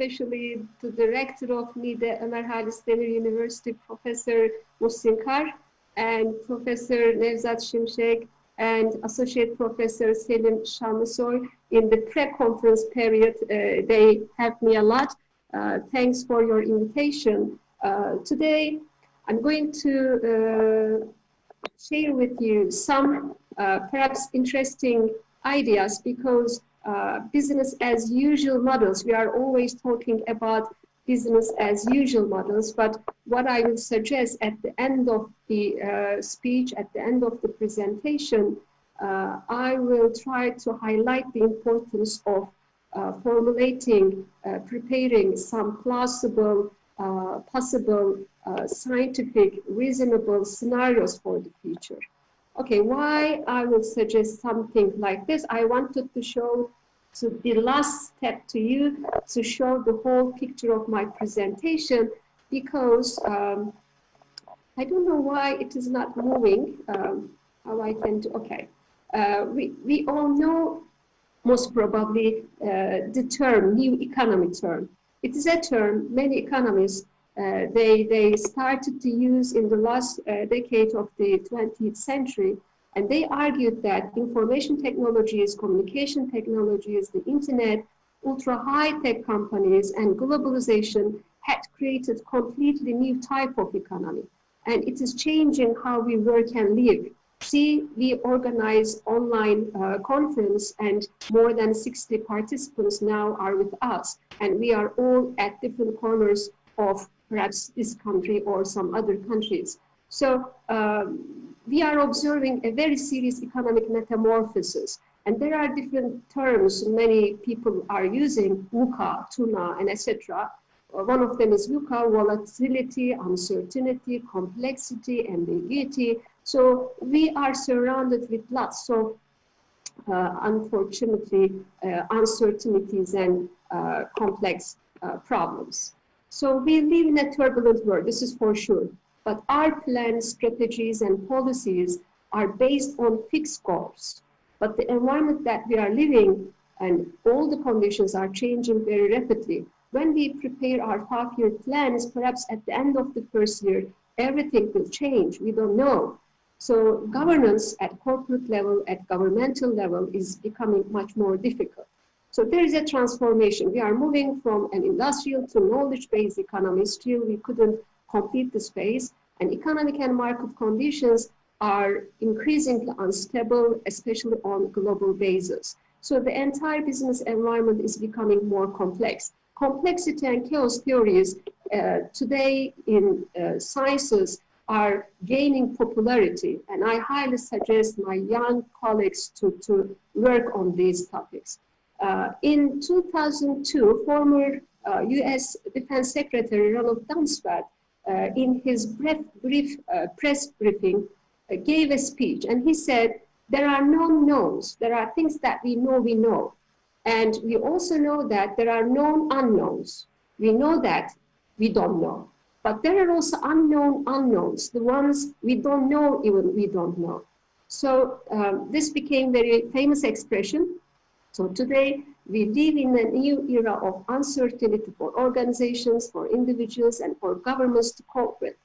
especially the director of NİDE, Ömer Halis Demir University, Professor Muhsin Kar, and Professor Nevzat Şimşek, and Associate Professor Selim Şanlısoy. In the pre-conference period, they helped me a lot. Thanks for your invitation. Today, I'm going to share with you some perhaps interesting ideas, because business as usual models, we are always talking about business as usual models, but what I will suggest at the end of the speech, at the end of the presentation, I will try to highlight the importance of formulating, preparing some plausible, possible, scientific, reasonable scenarios for the future. Okay, why I will suggest something like this? I wanted to show to the last step to you, to show the whole picture of my presentation, because I don't know why it is not moving. How I can do, okay. We all know most probably the term, new economy term. It is a term many economists, they started to use in the last decade of the 20th century, and they argued that information technologies, communication technologies, the internet, ultra high-tech companies, and globalization had created completely new type of economy. And it is changing how we work and live. See, we organize online conference, and more than 60 participants now are with us. And we are all at different corners of perhaps this country or some other countries. So we are observing a very serious economic metamorphosis. And there are different terms many people are using, VUCA, tuna, and etc. One of them is VUCA, volatility, uncertainty, complexity, ambiguity. So we are surrounded with lots of, unfortunately, uncertainties and complex problems. So we live in a turbulent world, this is for sure. But our plans, strategies, and policies are based on fixed goals. But the environment that we are living and all the conditions are changing very rapidly. When we prepare our 5-year plans, perhaps at the end of the first year, everything will change, we don't know. So governance at corporate level, at governmental level is becoming much more difficult. So there is a transformation. We are moving from an industrial to knowledge-based economy. Still, we couldn't complete the space, and economic and market conditions are increasingly unstable, especially on a global basis. So the entire business environment is becoming more complex. Complexity and chaos theories today in sciences are gaining popularity, and I highly suggest my young colleagues to work on these topics. In 2002, former US Defense Secretary Ronald Rumsfeld, in his brief press briefing, gave a speech, and he said, there are known knowns, there are things that we know. And we also know that there are known unknowns. We know that we don't know. But there are also unknown unknowns, the ones we don't know, even we don't know. So this became a very famous expression. So today, we live in a new era of uncertainty for organizations, for individuals, and for governments to cope with.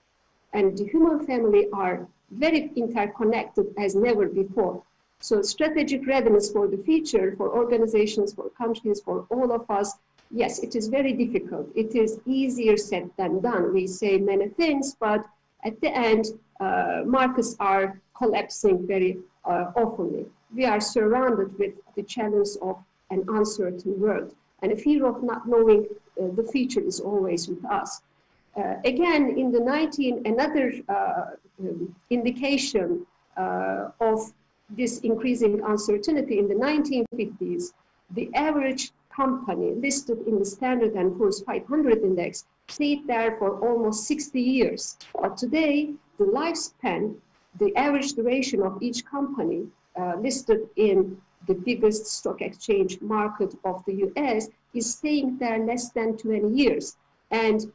And the human family are very interconnected as never before. So strategic readiness for the future, for organizations, for countries, for all of us, yes, it is very difficult. It is easier said than done. We say many things, but at the end, markets are collapsing very often. We are surrounded with the challenge of an uncertain world, and a fear of not knowing the future is always with us. Again, in the another indication of this increasing uncertainty in the 1950s, the average company listed in the Standard & Poor's 500 index stayed there for almost 60 years. But today, the lifespan, the average duration of each company listed in the biggest stock exchange market of the US is staying there less than 20 years. And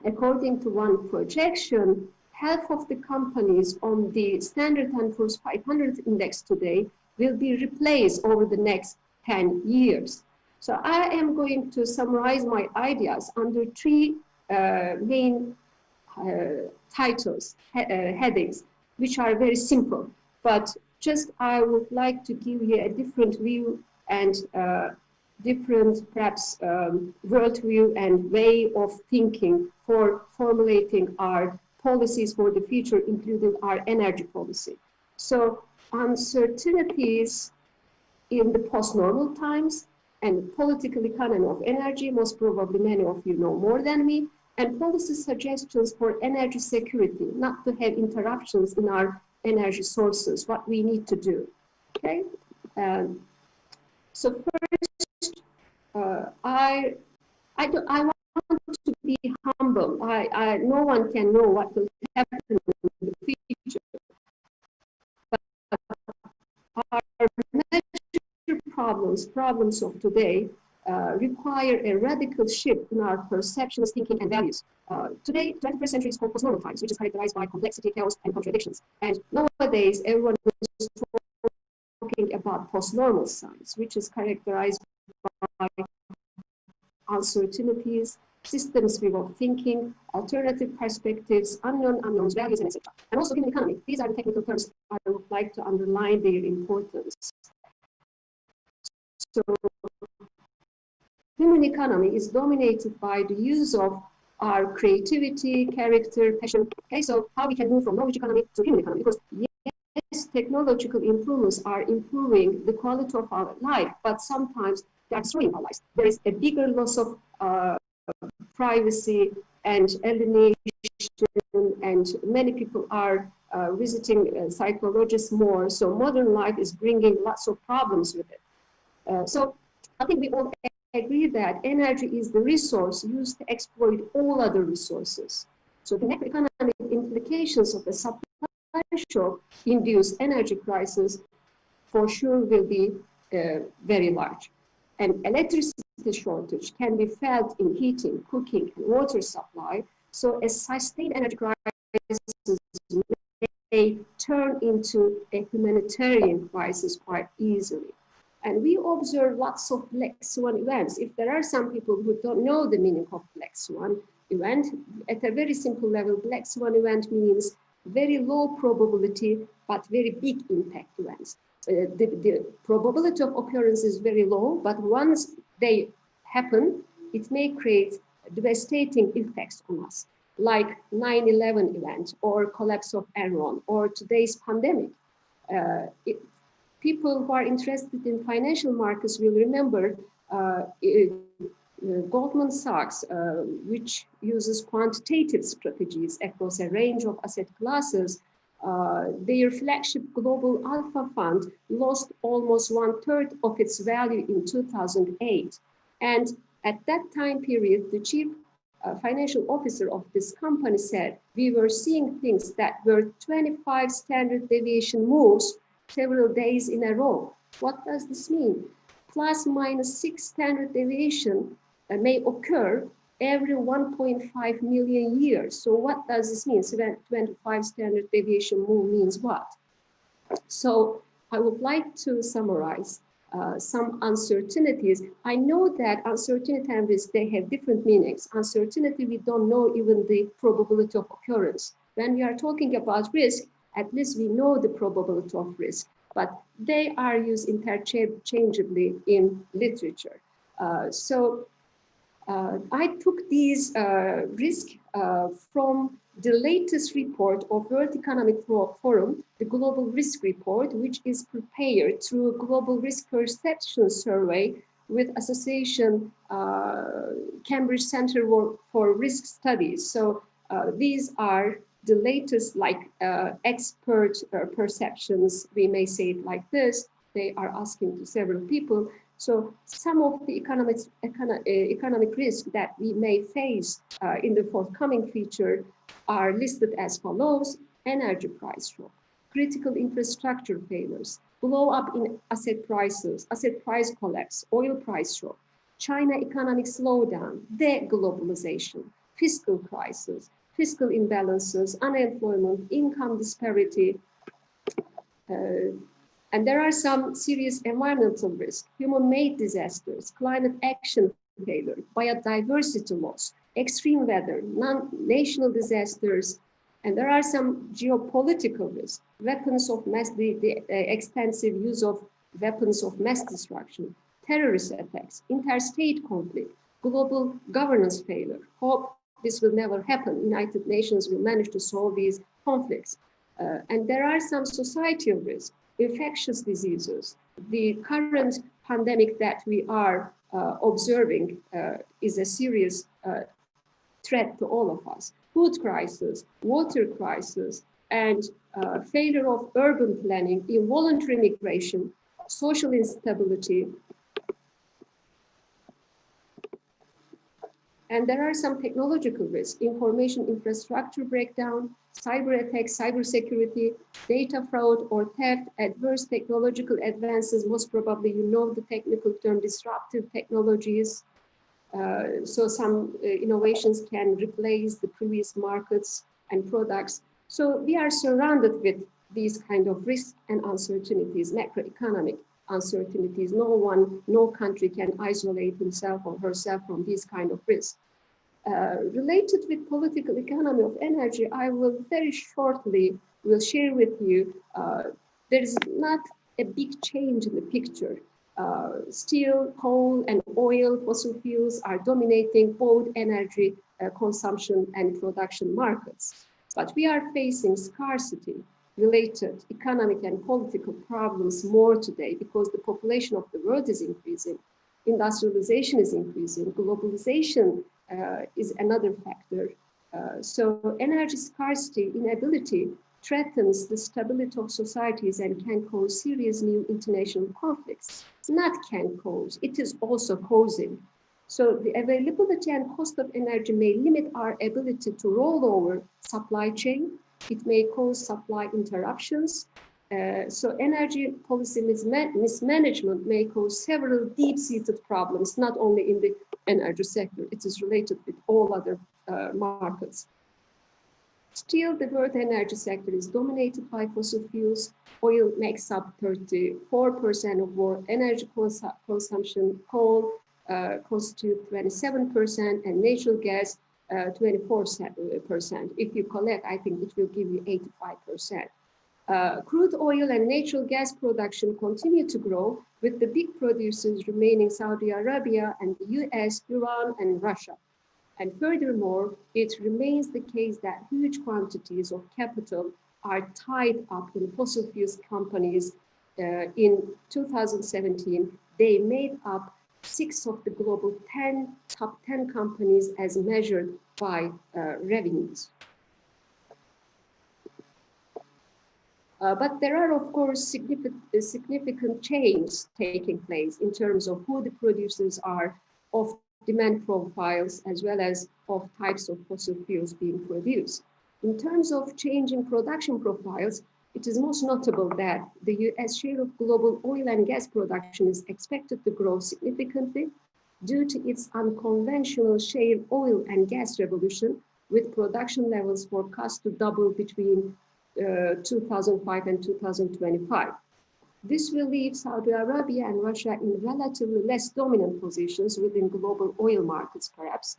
according to one projection, half of the companies on the Standard & Poor's 500 index today will be replaced over the next 10 years. So I am going to summarize my ideas under three main titles, headings, which are very simple, but just I would like to give you a different view and different, perhaps, worldview and way of thinking for formulating our policies for the future, including our energy policy. So uncertainties in the post-normal times and political economy of energy, most probably many of you know more than me, and policy suggestions for energy security, not to have interruptions in our energy sources, what we need to do, okay? So first, I want to be humble. No one can know what will happen in the future. But our major problems of today, require a radical shift in our perceptions, thinking, and values. Today, 21st century is called post-normal times, which is characterized by complexity, chaos, and contradictions. And nowadays, everyone is talking about post-normal science, which is characterized by uncertainties, systems view of thinking, alternative perspectives, unknowns, values, and etc. And also human economy. These are the technical terms I would like to underline their importance. So, human economy is dominated by the use of our creativity, character, passion. Okay, so how we can move from knowledge economy to human economy? Because yes, technological improvements are improving the quality of our life, but sometimes they are destroying our lives. There is a bigger loss of privacy and alienation, and many people are visiting psychologists more. So modern life is bringing lots of problems with it. So I think we all agree that energy is the resource used to exploit all other resources. So the macroeconomic implications of the supply shock induced energy crisis for sure will be very large. And electricity shortage can be felt in heating, cooking, and water supply. So a sustained energy crisis may turn into a humanitarian crisis quite easily. And we observe lots of black swan events. If there are some people who don't know the meaning of black swan event, at a very simple level, black swan event means very low probability, but very big impact events. The probability of occurrence is very low, but once they happen, it may create devastating effects on us, like 9/11 event or collapse of Enron or today's pandemic. People who are interested in financial markets will remember Goldman Sachs, which uses quantitative strategies across a range of asset classes. Their flagship Global Alpha Fund lost almost 1/3 of its value in 2008. And at that time period, the chief financial officer of this company said, we were seeing things that were 25 standard deviation moves several days in a row. What does this mean? Plus minus 6 standard deviation may occur every 1.5 million years. So what does this mean? So that 25 standard deviation move means what? So I would like to summarize some uncertainties. I know that uncertainty and risk, they have different meanings. Uncertainty, we don't know even the probability of occurrence. When we are talking about risk, at least we know the probability of risk, but they are used interchangeably in literature. I took these risks from the latest report of World Economic Forum, the Global Risk Report, which is prepared through Global Risk Perception Survey with Association Cambridge Center for Risk Studies. So these are the latest, like expert perceptions, we may say it like this. They are asking to several people. So some of the economic risks that we may face in the forthcoming future are listed as follows: energy price shock, critical infrastructure failures, blow up in asset prices, asset price collapse, oil price shock, China economic slowdown, deglobalization, fiscal crisis, fiscal imbalances, unemployment, income disparity, And there are some serious environmental risks, human-made disasters, climate action failure, biodiversity loss, extreme weather, non-national disasters, and there are some geopolitical risks, weapons of mass, the extensive use of weapons of mass destruction, terrorist attacks, interstate conflict, global governance failure. Hope this will never happen. United Nations will manage to solve these conflicts. And there are some societal risks, infectious diseases. The current pandemic that we are observing is a serious threat to all of us. Food crisis, water crisis, and failure of urban planning, involuntary migration, social instability. And there are some technological risks, information infrastructure breakdown, cyber attacks, cybersecurity, data fraud or theft, adverse technological advances. Most probably you know the technical term disruptive technologies. So some innovations can replace the previous markets and products. So we are surrounded with these kind of risks and uncertainties, macroeconomic uncertainties. No country can isolate himself or herself from these kind of risks. Related with political economy of energy, I will very shortly will share with you, there is not a big change in the picture. Steel, coal, and oil, fossil fuels are dominating both energy consumption and production markets. But we are facing scarcity related economic and political problems more today because the population of the world is increasing, industrialization is increasing, globalization is another factor. So energy scarcity, inability, threatens the stability of societies and can cause serious new international conflicts. Not can cause, it is also causing. So the availability and cost of energy may limit our ability to roll over supply chain. It may cause supply interruptions. So energy policy mismanagement may cause several deep-seated problems, not only in the energy sector, it is related with all other markets. Still, the world energy sector is dominated by fossil fuels. Oil makes up 34% of world energy consumption, coal constitutes 27%, and natural gas 24%. If you collect, I think it will give you 85%. Crude oil and natural gas production continue to grow, with the big producers remaining Saudi Arabia and the US, Iran, and Russia. And furthermore, it remains the case that huge quantities of capital are tied up in fossil fuels companies. In 2017, they made up 6 of the global top 10 companies as measured by revenues. But there are, of course, significant changes taking place in terms of who the producers are, of demand profiles, as well as of types of fossil fuels being produced. In terms of changing production profiles, it is most notable that the US share of global oil and gas production is expected to grow significantly due to its unconventional shale oil and gas revolution, with production levels forecast to double between 2005 and 2025. This will leave Saudi Arabia and Russia in relatively less dominant positions within global oil markets, perhaps.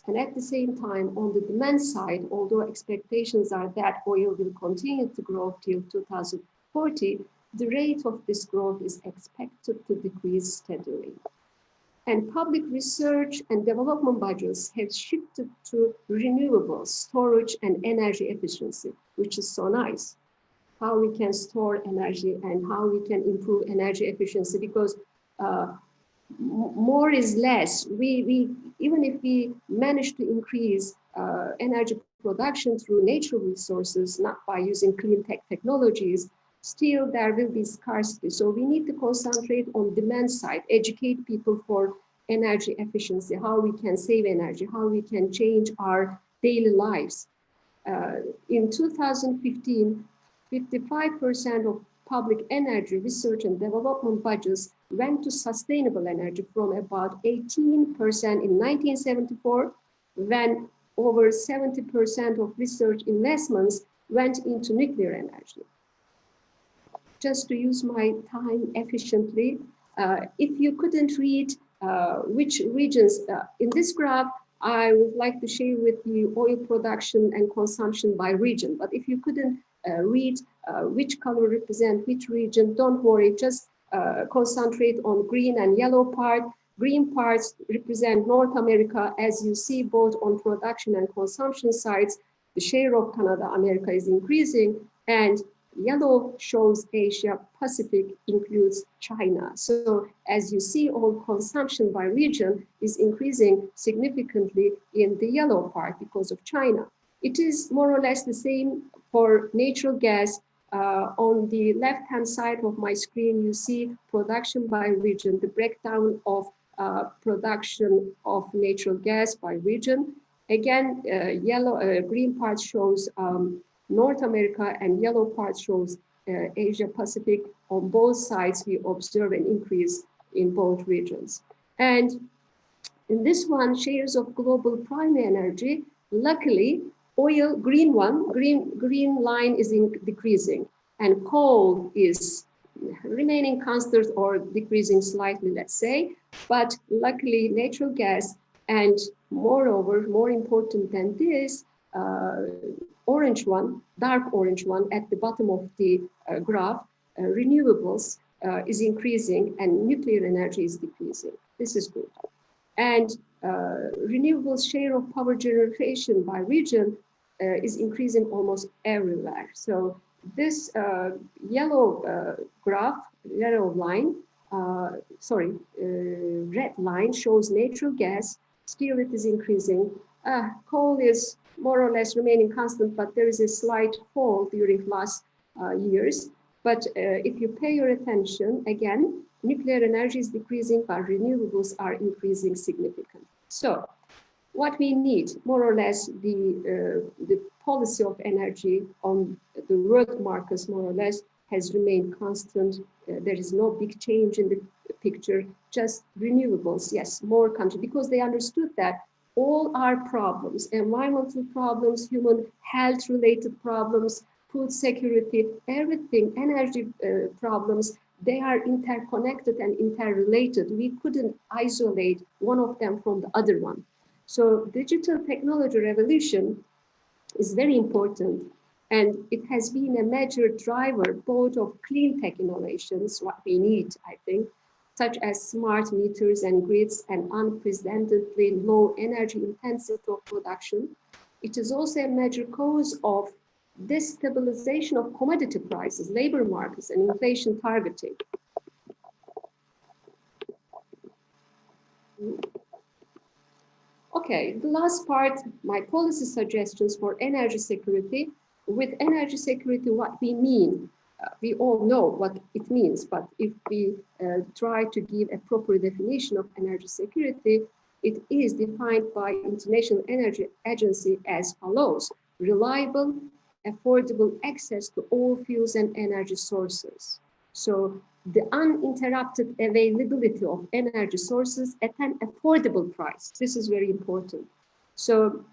And at the same time, on the demand side, although expectations are that oil will continue to grow till 2040, the rate of this growth is expected to decrease steadily. And public research and development budgets have shifted to renewables, storage, and energy efficiency, which is so nice. How we can store energy and how we can improve energy efficiency, because more is less. Even if we manage to increase energy production through natural resources, not by using clean tech technologies, still there will be scarcity. So we need to concentrate on demand side, educate people for energy efficiency, how we can save energy, how we can change our daily lives. In 2015, 55% of public energy research and development budgets went to sustainable energy, from about 18% in 1974, when over 70% of research investments went into nuclear energy. just to use my time efficiently, if you couldn't read which regions in this graph, I would like to share with you oil production and consumption by region. But if you couldn't read which color represent which region, don't worry, just concentrate on green and yellow part. Green parts represent North America. As you see, both on production and consumption sides, the share of Canada, America is increasing, and yellow shows Asia Pacific includes China. So as you see, all consumption by region is increasing significantly in the yellow part because of China. It is more or less the same for natural gas. On the left-hand side of my screen, you see production by region, the breakdown of production of natural gas by region. Again, green part shows North America and yellow part shows Asia Pacific. On both sides, we observe an increase in both regions. And in this one, shares of global primary energy, luckily, oil, green line is decreasing, and coal is remaining constant or decreasing slightly, let's say. But luckily, natural gas, and moreover, more important than this, orange one, dark orange one at the bottom of the graph, renewables is increasing and nuclear energy is decreasing. This is good. And renewables share of power generation by region is increasing almost everywhere. So this yellow graph, yellow line, red line shows natural gas. Still it is increasing. Coal is more or less remaining constant, but there is a slight fall during last years. But if you pay your attention, again, nuclear energy is decreasing, but renewables are increasing significantly. So what we need, more or less, the policy of energy on the world markets, more or less, has remained constant. There is no big change in the picture, just renewables, yes, more countries, because they understood that all our problems, environmental problems, human health-related problems, food security, everything, energy problems, they are interconnected and interrelated. We couldn't isolate one of them from the other one. So digital technology revolution is very important, and it has been a major driver both of clean tech innovations, what we need, I think, such as smart meters and grids and unprecedentedly low energy intensity of production. It is also a major cause of destabilization of commodity prices, labor markets, and inflation targeting. Okay, the last part, my policy suggestions for energy security. With energy security, what we mean, we all know what it means, but if we try to give a proper definition of energy security, it is defined by International Energy Agency as follows: reliable, affordable access to all fuels and energy sources. So the uninterrupted availability of energy sources at an affordable price. This is very important. So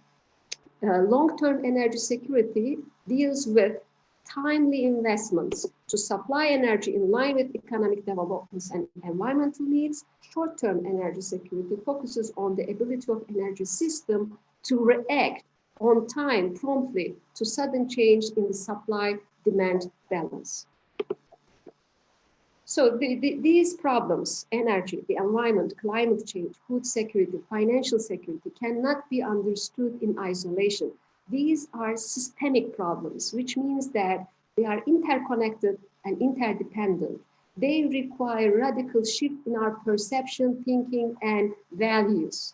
long-term energy security deals with timely investments to supply energy in line with economic developments and environmental needs. Short-term energy security focuses on the ability of energy system to react on time, promptly, to sudden change in the supply-demand balance. So these problems, energy, the environment, climate change, food security, financial security, cannot be understood in isolation. These are systemic problems, which means that they are interconnected and interdependent. They require radical shift in our perception, thinking, and values.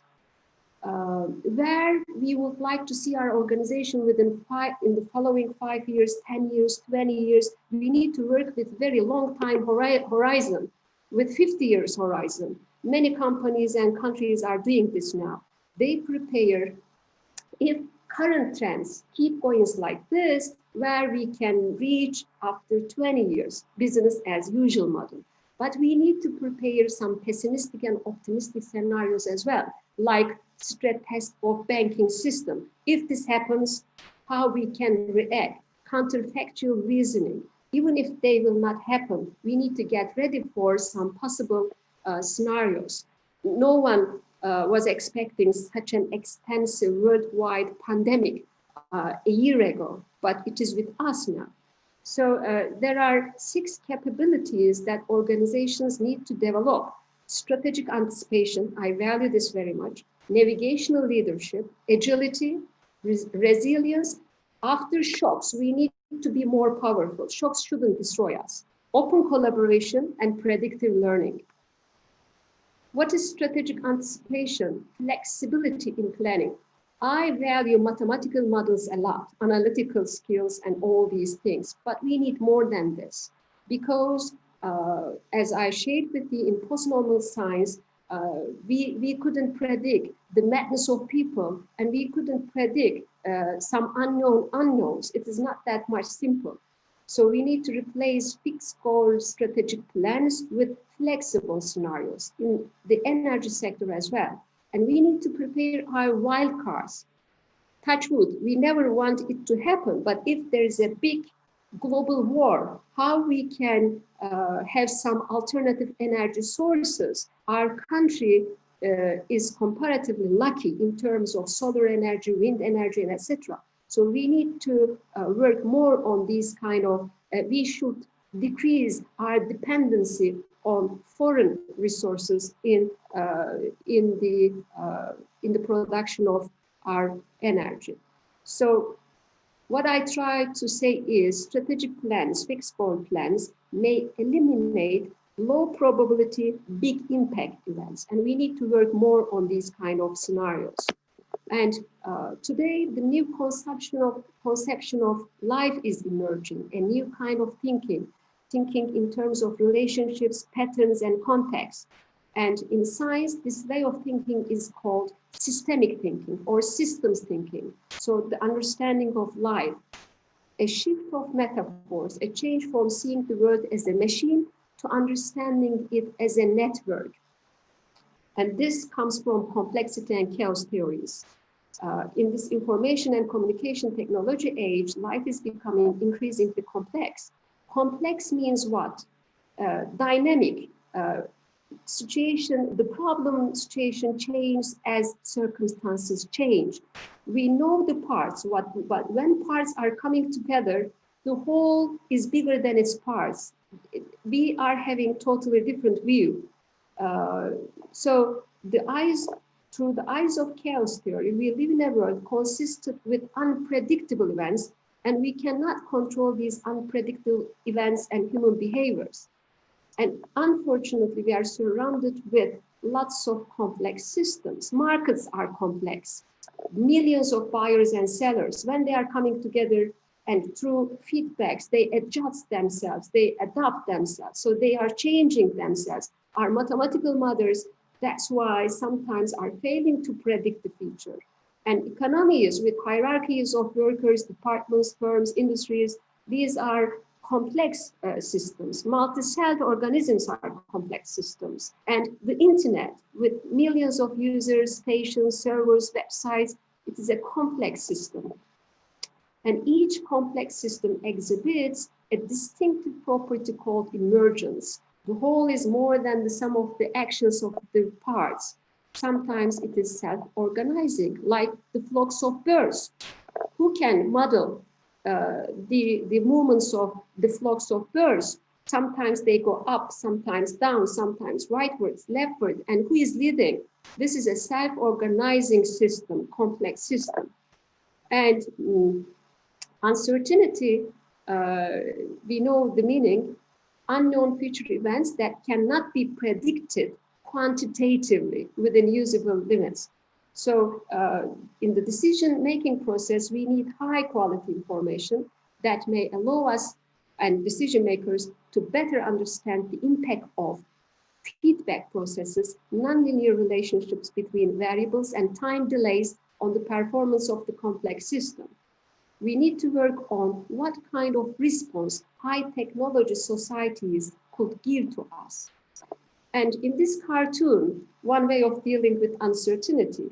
Where we would like to see our organization in the following 5 years, 10 years, 20 years, we need to work with very long time horizon, with 50 years horizon. Many companies and countries are doing this now. They prepare, if current trends keep going like this, where we can reach after 20 years, business as usual model. But we need to prepare some pessimistic and optimistic scenarios as well, like stress test of banking system. If this happens, how we can react, counterfactual reasoning. even if they will not happen, we need to get ready for some possible scenarios. No one was expecting such an extensive worldwide pandemic a year ago, but it is with us now. So there are 6 capabilities that organizations need to develop. Strategic anticipation, I value this very much. Navigational leadership, agility, resilience. After shocks, we need to be more powerful. Shocks shouldn't destroy us. Open collaboration and predictive learning. What is strategic anticipation? Flexibility in planning. I value mathematical models a lot, analytical skills and all these things, but we need more than this because as I shared with you in postnormal science, we couldn't predict the madness of people and we couldn't predict some unknown unknowns. It is not that much simple. So we need to replace fixed goal strategic plans with flexible scenarios in the energy sector as well. And we need to prepare our wild cards. Touch wood, we never want it to happen, but if there is a big global war, how we can have some alternative energy sources. Our country is comparatively lucky in terms of solar energy, wind energy, and etc. So we need to work more on these kind of, we should decrease our dependency on foreign resources in the production of our energy. So what I try to say is strategic plans, fixed goal plans may eliminate low probability, big impact events. And we need to work more on these kind of scenarios. And today, the new conception of life is emerging, a new kind of thinking in terms of relationships, patterns, and context. And in science, this way of thinking is called systemic thinking or systems thinking. So the understanding of life, a shift of metaphors, a change from seeing the world as a machine to understanding it as a network. And this comes from complexity and chaos theories. In this information and communication technology age, life is becoming increasingly complex. Complex means what? Dynamic. Situation, the problem situation changes as circumstances change. We know the parts, but when parts are coming together, the whole is bigger than its parts. We are having totally different view. So through the eyes of chaos theory, we live in a world consistent with unpredictable events, and we cannot control these unpredictable events and human behaviors. And unfortunately, we are surrounded with lots of complex systems. Markets are complex. Millions of buyers and sellers, when they are coming together and through feedbacks, they adjust themselves, they adapt themselves. So they are changing themselves. Our mathematical models, that's why sometimes are failing to predict the future. And economies with hierarchies of workers, departments, firms, industries, these are complex systems. Multi-celled organisms are complex systems. And the internet with millions of users, stations, servers, websites, it is a complex system. And each complex system exhibits a distinctive property called emergence. The whole is more than the sum of the actions of the parts. Sometimes it is self-organizing, like the flocks of birds. Who can model the movements of the flocks of birds? Sometimes they go up, sometimes down, sometimes rightwards, leftward, and who is leading? This is a self-organizing system, complex system. And uncertainty, we know the meaning, unknown future events that cannot be predicted quantitatively within usable limits. So in the decision-making process, we need high-quality information that may allow us and decision makers to better understand the impact of feedback processes, nonlinear relationships between variables, and time delays on the performance of the complex system. We need to work on what kind of response high-technology societies could give to us. And in this cartoon, one way of dealing with uncertainty,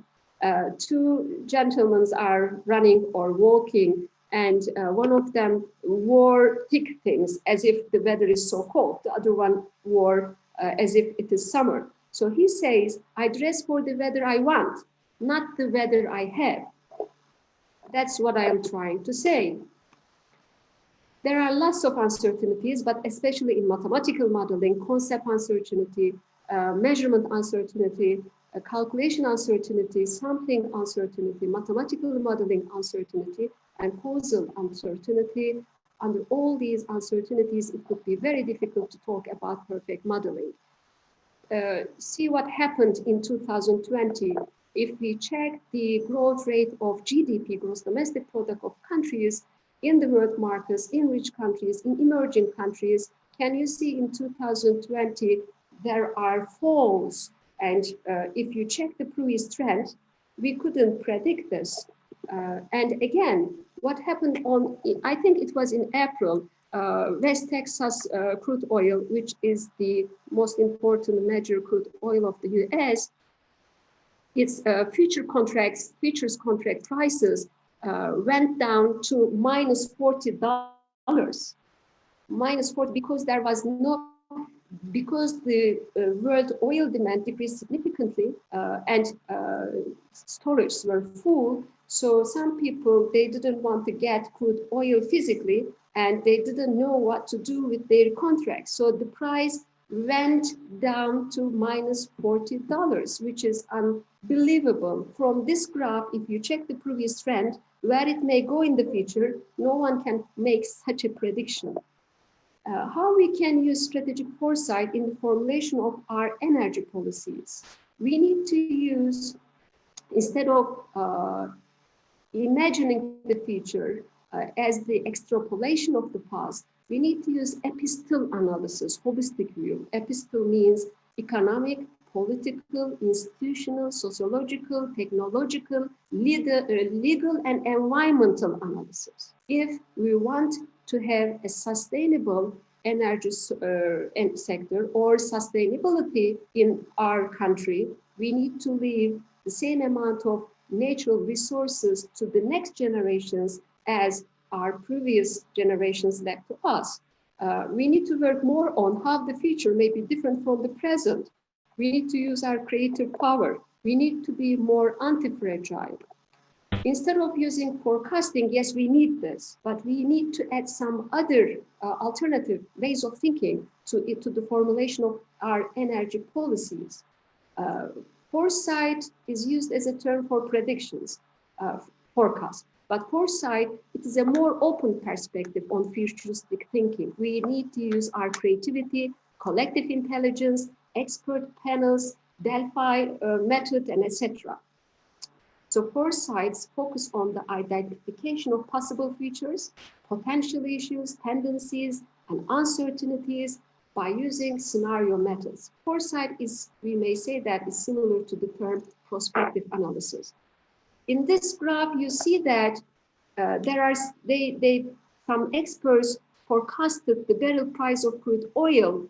two gentlemen are running or walking, and one of them wore thick things as if the weather is so cold. The other one wore as if it is summer. So he says, I dress for the weather I want, not the weather I have. That's what I am trying to say. There are lots of uncertainties, but especially in mathematical modeling, concept uncertainty, measurement uncertainty, calculation uncertainty, sampling uncertainty, mathematical modeling uncertainty, and causal uncertainty. Under all these uncertainties, it would be very difficult to talk about perfect modeling. See what happened in 2020. If we check the growth rate of GDP, gross domestic product of countries in the world markets, in rich countries, in emerging countries, can you see in 2020 there are falls? And if you check the previous trend, we couldn't predict this. And again, what happened on, I think it was in April, West Texas crude oil, which is the most important major crude oil of the US, its futures contract prices went down to minus $40, minus 40, because there was no, because the world oil demand decreased significantly and storages were full. So some people, they didn't want to get crude oil physically, and they didn't know what to do with their contracts. So the price went down to minus $40, which is unbelievable. From this graph, if you check the previous trend, where it may go in the future, no one can make such a prediction. How we can use strategic foresight in the formulation of our energy policies? We need to use, instead of imagining the future as the extrapolation of the past, we need to use epistle analysis, holistic view. Epistle means economic, political, institutional, sociological, technological, legal, and environmental analysis. If we want to have a sustainable energy sector or sustainability in our country, we need to leave the same amount of natural resources to the next generations as our previous generations left to us. We need to work more on how the future may be different from the present. We need to use our creative power. We need to be more anti-fragile. Instead of using forecasting, yes, we need this, but we need to add some other alternative ways of thinking to the formulation of our energy policies. Foresight is used as a term for predictions, forecast. But foresight, it is a more open perspective on futuristic thinking. We need to use our creativity, collective intelligence, expert panels, Delphi method, and etc. So foresights focus on the identification of possible futures, potential issues, tendencies, and uncertainties by using scenario methods. Foresight is, we may say that, is similar to the term prospective analysis. In this graph, you see that some experts forecasted the barrel price of crude oil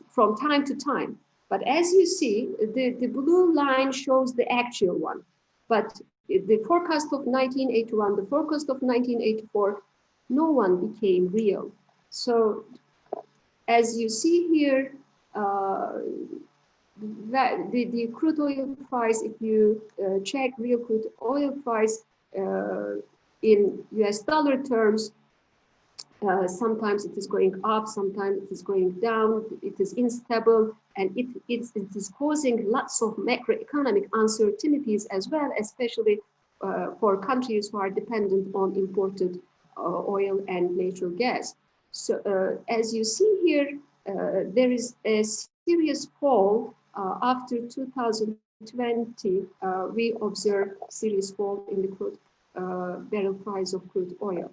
from time to time. But as you see, the blue line shows the actual one. But the forecast of 1981, the forecast of 1984, no one became real. So as you see here, the crude oil price, if you check real crude oil price in US dollar terms, sometimes it is going up, sometimes it is going down, it is unstable, and it is causing lots of macroeconomic uncertainties as well, especially for countries who are dependent on imported oil and natural gas. So as you see here, there is a serious fall after 2020. We observed serious fall in the crude barrel price of crude oil.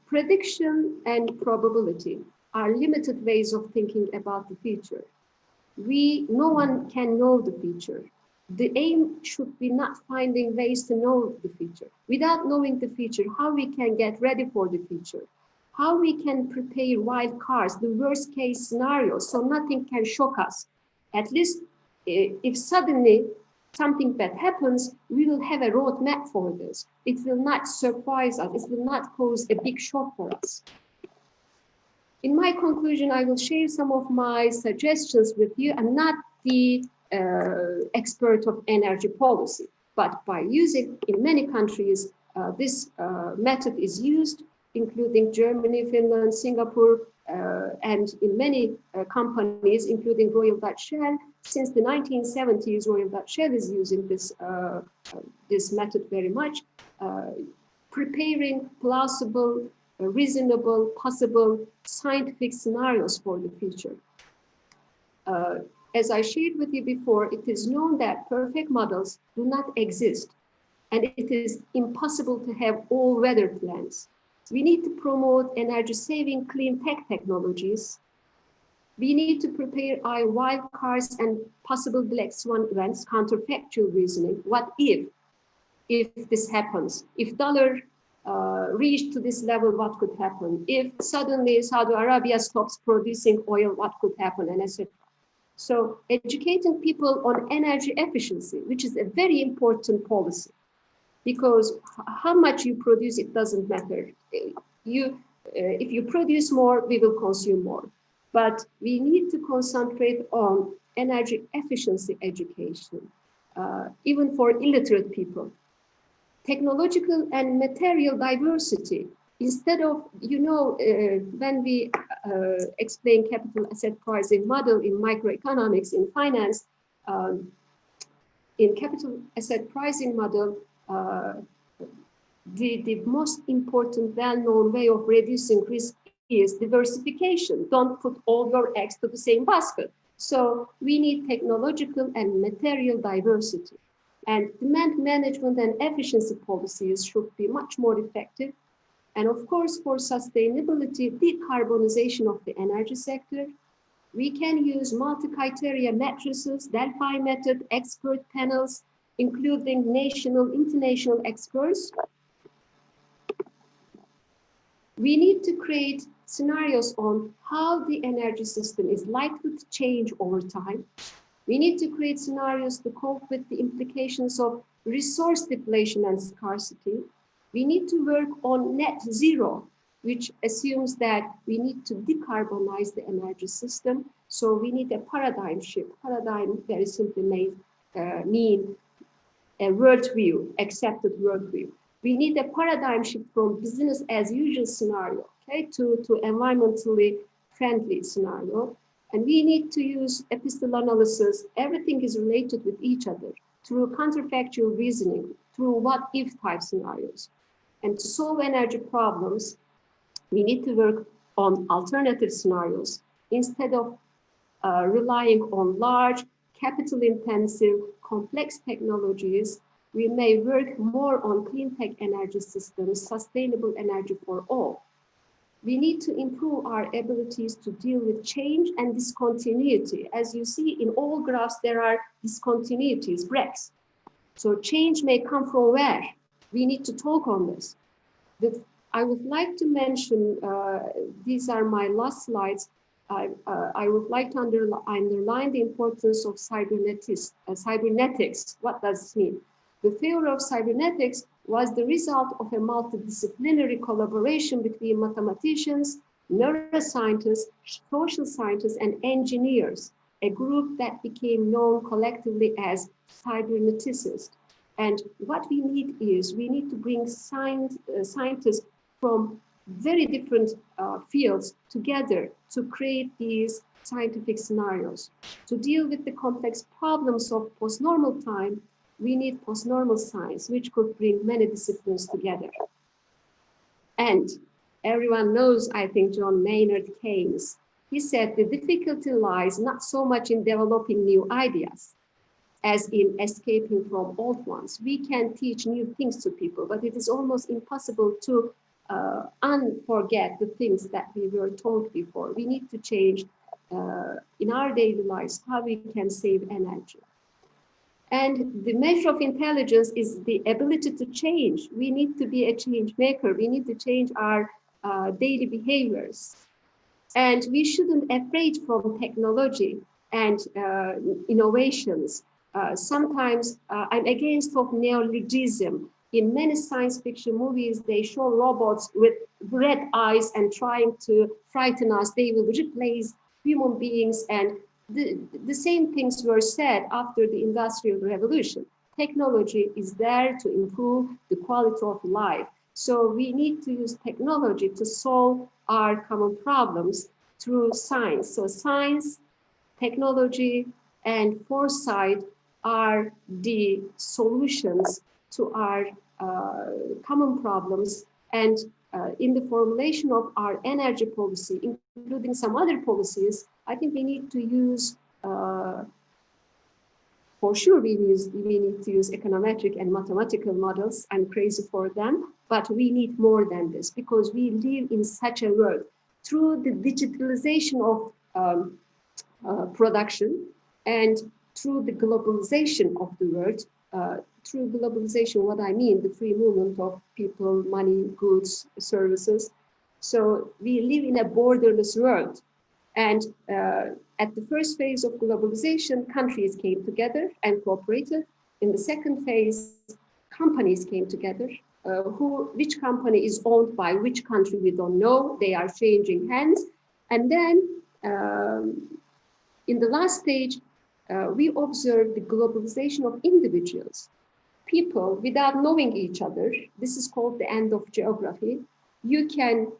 Prediction and probability are limited ways of thinking about the future. No one can know the future. The aim should be not finding ways to know the future. Without knowing the future, how we can get ready for the future? How we can prepare wild cards, the worst case scenario, so nothing can shock us. At least if suddenly something bad happens, we will have a roadmap for this. It will not surprise us. It will not cause a big shock for us. In my conclusion, I will share some of my suggestions with you. I'm not the expert of energy policy, but by using in many countries, this method is used, including Germany, Finland, Singapore, and in many companies, including Royal Dutch Shell. Since the 1970s, Royal Dutch Shell is using this, this method very much, preparing plausible, reasonable, possible scientific scenarios for the future. As I shared with you before, it is known that perfect models do not exist, and it is impossible to have all-weather plans. We need to promote energy-saving clean tech technologies. We need to prepare our wild cards and possible black swan events, counterfactual reasoning. What if this happens? If dollar reached to this level, what could happen? If suddenly Saudi Arabia stops producing oil, what could happen, and etc. So educating people on energy efficiency, which is a very important policy, because how much you produce, it doesn't matter. If you produce more, we will consume more. But we need to concentrate on energy efficiency education, even for illiterate people. Technological and material diversity. Instead of, when we explain capital asset pricing model in microeconomics, in finance, in capital asset pricing model, the most important well-known way of reducing risk is diversification. Don't put all your eggs to the same basket. So we need technological and material diversity. And demand management and efficiency policies should be much more effective. And of course, for sustainability, decarbonization of the energy sector, we can use multi-criteria matrices, Delphi method, expert panels, including national, international experts. We need to create scenarios on how the energy system is likely to change over time. We need to create scenarios to cope with the implications of resource depletion and scarcity. We need to work on net zero, which assumes that we need to decarbonize the energy system. So we need a paradigm shift. Paradigm very simply may mean a worldview, accepted worldview. We need a paradigm shift from business as usual scenario, okay, to environmentally friendly scenario. And we need to use epistemic analysis. Everything is related with each other through counterfactual reasoning, through what-if type scenarios. And to solve energy problems, we need to work on alternative scenarios. Instead of relying on large, capital-intensive, complex technologies, we may work more on clean tech energy systems, sustainable energy for all. We need to improve our abilities to deal with change and discontinuity. As you see in all graphs, there are discontinuities, breaks. So change may come from where? We need to talk on this. I would like to mention, these are my last slides. I would like to underline the importance of cybernetics. What does this mean? The theory of cybernetics was the result of a multidisciplinary collaboration between mathematicians, neuroscientists, social scientists, and engineers, a group that became known collectively as cyberneticists. And what we need is, we need to bring scientists from very different fields together to create these scientific scenarios. To deal with the complex problems of post-normal time, we need post-normal science, which could bring many disciplines together. And everyone knows, I think, John Maynard Keynes. He said the difficulty lies not so much in developing new ideas as in escaping from old ones. We can teach new things to people, but it is almost impossible to unforget the things that we were told before. We need to change in our daily lives how we can save energy. And the measure of intelligence is the ability to change. We need to be a change maker. We need to change our daily behaviors. And we shouldn't be afraid from technology and innovations. sometimes I'm against of neologism. In many science fiction movies, they show robots with red eyes and trying to frighten us. They will replace human beings, and the same things were said after the Industrial Revolution. Technology is there to improve the quality of life. So we need to use technology to solve our common problems through science. So science, technology, and foresight are the solutions to our common problems. And in the formulation of our energy policy, including some other policies, I think we need to use, for sure, we need to use econometric and mathematical models. I'm crazy for them, but we need more than this because we live in such a world. Through the digitalization of production and through the globalization of the world, through globalization, what I mean, the free movement of people, money, goods, services. So we live in a borderless world. And at the first phase of globalization, countries came together and cooperated. In the second phase, companies came together. Which company is owned by which country, we don't know. They are changing hands. And then in the last stage, we observe the globalization of individuals, people without knowing each other. This is called the end of geography. You can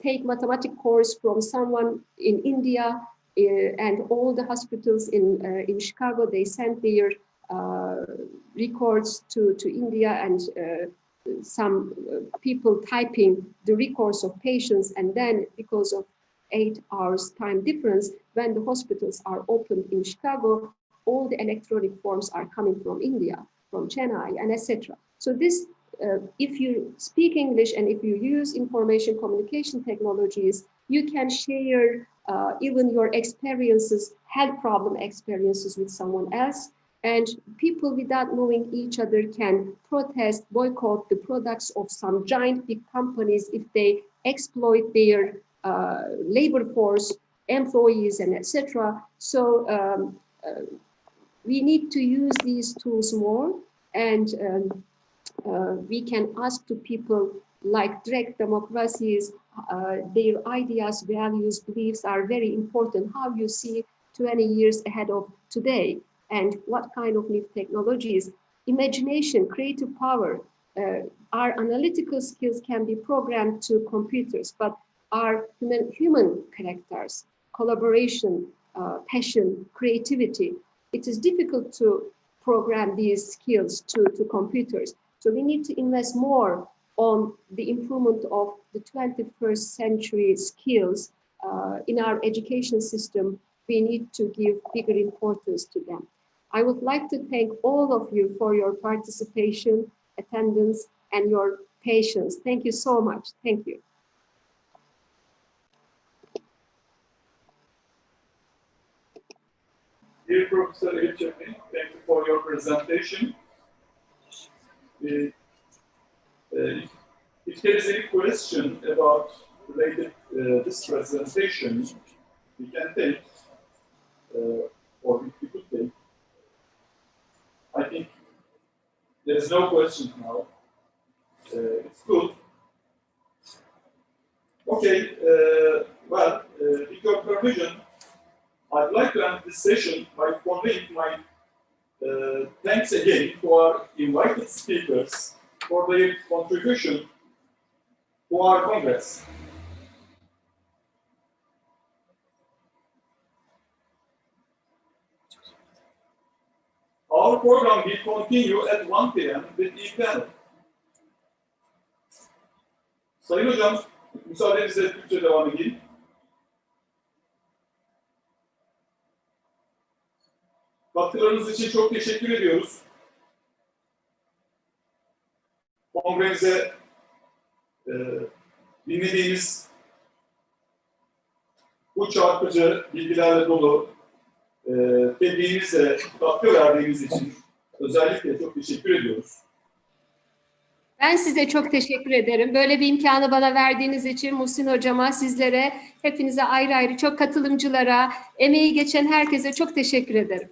take mathematics course from someone in India, and all the hospitals in Chicago, they send their records to India, and some people typing the records of patients, and then because of 8 hours time difference, when the hospitals are opened in Chicago, all the electronic forms are coming from India, from Chennai, and etc. So this, if you speak English and if you use information communication technologies, you can share even your experiences, health problem experiences with someone else. And people without knowing each other can protest, boycott the products of some giant big companies if they exploit their labor force, employees, and etc. So we need to use these tools more, and we can ask to people like direct democracies, their ideas, values, beliefs are very important. How you see 20 years ahead of today, and what kind of new technologies, imagination, creative power. Our analytical skills can be programmed to computers, but our human characters, collaboration, passion, creativity, it is difficult to program these skills to computers. So we need to invest more on the improvement of the 21st century skills in our education system. We need to give bigger importance to them. I would like to thank all of you for your participation, attendance, and your patience. Thank you so much. Thank you. Dear Professor Elif, thank you for your presentation. If there is any question about related this presentation, we can take, or we could take. I think there is no question now. It's good. Okay, well, with your permission, I'd like to end this session by conveying my thanks again to our invited speakers for their contribution to our Congress. Our program will continue at 1 p.m. with EFE. Sayın Hocam, müsaadenizle Türkçe devam edeyim. Katkılarınız için çok teşekkür ediyoruz. Kongremize dinlediğimiz bu çarpıcı bilgilerle dolu tebliğinize katkı verdiğiniz için özellikle çok teşekkür ediyoruz. Ben size çok teşekkür ederim. Böyle bir imkanı bana verdiğiniz için Muhsin Hocama, sizlere, hepinize ayrı ayrı, çok katılımcılara, emeği geçen herkese çok teşekkür ederim.